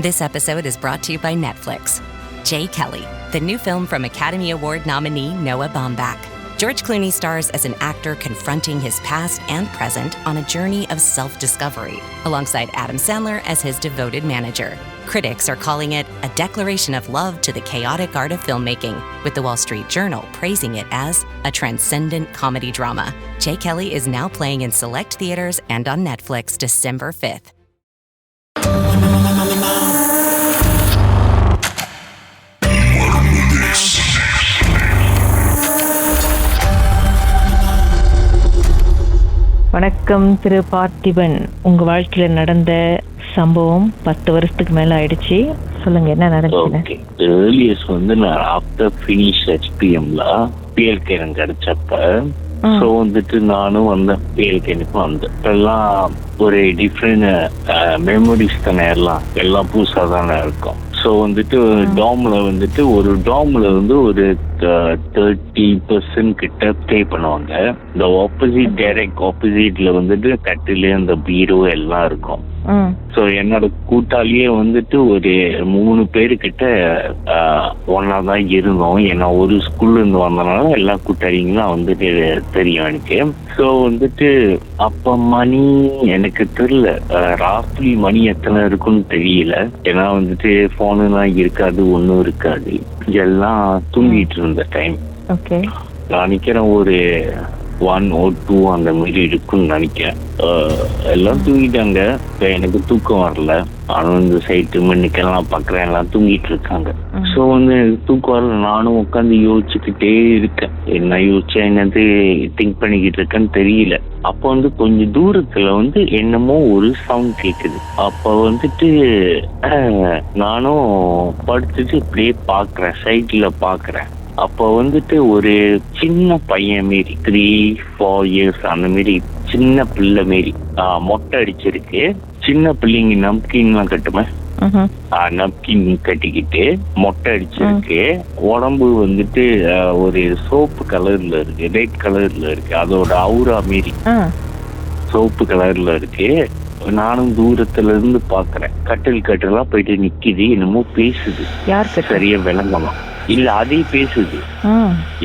This episode is brought to you by Netflix. Jay Kelly, the new film from Academy Award nominee Noah Baumbach. George Clooney stars as an actor confronting his past and present on a journey of self-discovery, alongside Adam Sandler as his devoted manager. Critics are calling it a declaration of love to the chaotic art of filmmaking, with the Wall Street Journal praising it as a transcendent comedy drama. Jay Kelly is now playing in select theaters and on Netflix December 5th. வணக்கம் திரு பார்த்திபன். உங்க வாழ்க்கையில நடந்த சம்பவம் 10 வருஷத்துக்கு மேல ஆயிடுச்சு. சொல்லுங்க, என்ன நடந்துச்சு? ஏர்லியஸ்ட் வந்து நான் ஆஃப்டர் ஃபினிஷ் HPMல PLK எனக்கு கிடைச்சப்ப ஸோ வந்துட்டு நானும் வந்த PLK எனக்கும் வந்தேன். எல்லாம் ஒரு டிஃப்ரெண்ட் மெமரிஸ் தானே, எல்லாம் புதுசாக தானே இருக்கும். ஸோ வந்துட்டு டாம்ல வந்துட்டு ஒரு டாம்ல வந்து ஒரு 30% கிட்ட பே பண்ணுவாங்க. இந்த டைரக்ட் ஆப்போசிட்ல வந்துட்டு கட்டில இந்த பீரோ எல்லாம் இருக்கும். ஸோ என்னோட கூட்டாளியே வந்துட்டு ஒரு 3 பேரு கிட்ட ஒன்னாதான் இருந்தோம். ஏன்னா ஒரு ஸ்கூல்ல இருந்து வந்தனால எல்லா கூட்டாளிங்களும் வந்துட்டு தெரியும் எனக்கு. ஸோ வந்துட்டு அப்ப மணி எனக்கு தெரியல, ராத்திரி மணி எத்தனை இருக்குன்னு தெரியல. ஏன்னா வந்துட்டு போனுலாம் இருக்காது, ஒன்னும் இருக்காது, எல்லாம் தூங்கிட்டு இருந்த டைம். நான் நினைக்கிறேன் ஒரு 1 or 2 அந்த மாதிரி இருக்குன்னு நினைக்கிறேன். எல்லாம் தூங்கிட்டாங்க. எனக்கு தூக்கம் வரல. நானும் இந்த சைட்டு மண்ணுக்கெல்லாம் பாக்குறேன், எல்லாம் தூங்கிட்டு இருக்காங்க. ஸோ வந்து தூக்கம் வரல. நானும் உட்காந்து யோசிச்சுக்கிட்டே இருக்கேன். என்ன யோசிச்சா என்னது திங்க் பண்ணிக்கிட்டு இருக்கேன்னு தெரியல. அப்ப வந்து கொஞ்சம் தூரத்துல வந்து என்னமோ ஒரு சவுண்ட் கேக்குது. அப்ப வந்துட்டு நானும் படுத்துட்டு இப்படியே பாக்குறேன், சைட்ல பாக்குறேன். அப்ப வந்துட்டு ஒரு சின்ன பையன் மாரி 3-4 years அந்த மாரி சின்ன பிள்ளை மாரி மொட்டை அடிச்சிருக்கு. சின்ன பிள்ளைங்க நப்கின்லாம் கட்டுமே, நப்கின் கட்டிக்கிட்டு மொட்டை அடிச்சிருக்கு. உடம்பு வந்துட்டு ஒரு சோப்பு கலர்ல இருக்கு, ரெட் கலர்ல இருக்கு. அதோட அவுரா மாரி சோப்பு கலர்ல இருக்கு. நானும் தூரத்துல இருந்து பாக்குறேன். கட்டலா போயிட்டு நிக்குது, என்னமோ பேசுது. சரியா விளங்கலாம் இல்ல, அதே பேசுது,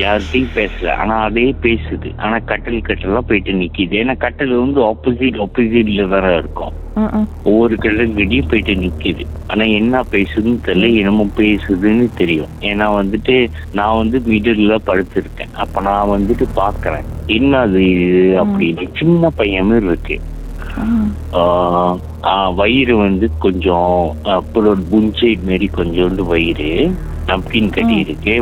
யார்கிட்டையும் பேசல, ஆனா அதே பேசுது. ஆனா கட்டலா போயிட்டு நிக்குது. ஏன்னா கட்டல் வந்து ஆப்போசிட்ல வேற இருக்கும். ஒவ்வொரு கட்டல்கிட்டயும் போயிட்டு நிக்குது. ஆனா என்ன பேசுதுன்னு தெரியல, என்னமோ பேசுதுன்னு தெரியும். ஏன்னா வந்துட்டு நான் வந்து மிடில்ல படுத்திருக்கேன். அப்ப நான் வந்துட்டு பாக்குறேன், என்ன அது அப்படின்னு. சின்ன பையன் மாதிரி இருக்கு. வயிறு வந்து கொஞ்சம் அப்புறம் புஞ்சை மாரி கொஞ்சோண்டு வயிறு, நப்கின் கட்டி இருக்கு.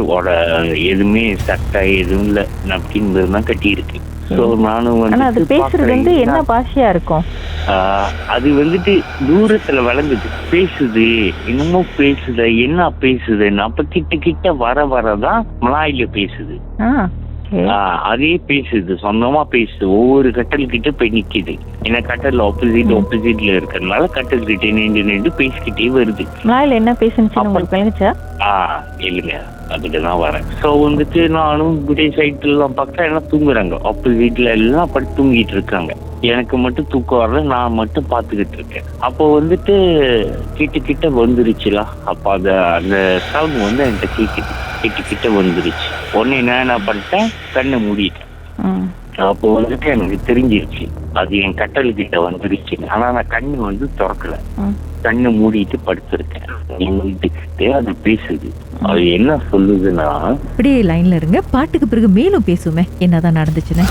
எதுவுமே சட்டை எதுவும் இல்ல, நப்கின் தான் கட்டி இருக்கு. நானும் வந்து என்ன பாஷையா இருக்கும், அது வந்துட்டு தூரத்துல விளங்குது. பேசுது, இன்னமும் பேசுது. என்ன பேசுதுன்னு அப்ப கிட்ட வரதான் மலாயில பேசுது. அதே பேசுது, சொந்தமா பேசுது. ஒவ்வொரு கட்டல் கிட்ட போய் நிக்குது. ஏன்னா கட்டல் ஆப்போசிட்ல இருக்கிறதுனால கட்டல் கிட்ட நின்று பேசிக்கிட்டே வருது. என்ன பேசுச்சு? இல்லைங்க, அதுக்குதான் வரேன். சோ வந்துட்டு நானும் விடை சைட்ல எல்லாம் பார்த்தா எல்லாம் தூங்குறாங்க. ஆப்போசிட்ல எல்லாம் படுத்து தூங்கிட்டு இருக்காங்க. எனக்கு மட்டும் தூக்கம் வரல. நான் மட்டும் பாத்துக்கிட்டு இருக்கேன். அப்போ வந்துட்டு கிட்ட வந்துருச்சுல. அப்ப அந்த சவுண்ட் வந்து என்கிட்ட கிட்ட வந்துருச்சு. உடனே என்ன பண்ணிட்டேன், கண்ணை மூடிட்டேன். அப்போ வந்துட்டு எனக்கு தெரிஞ்சிருச்சு அது என் கட்டல் கிட்ட வந்துருச்சு. ஆனா நான் கண்ணு வந்து திறக்கல, கண்ணு மூடிட்டு படுத்திருக்கேன். அது பேசுது. அது என்ன சொல்லுதுன்னா, அப்படியே லைன்ல இருங்க, பாட்டுக்கு பிறகு மேலும் பேசுமே என்னதான் நடந்துச்சுன்னு.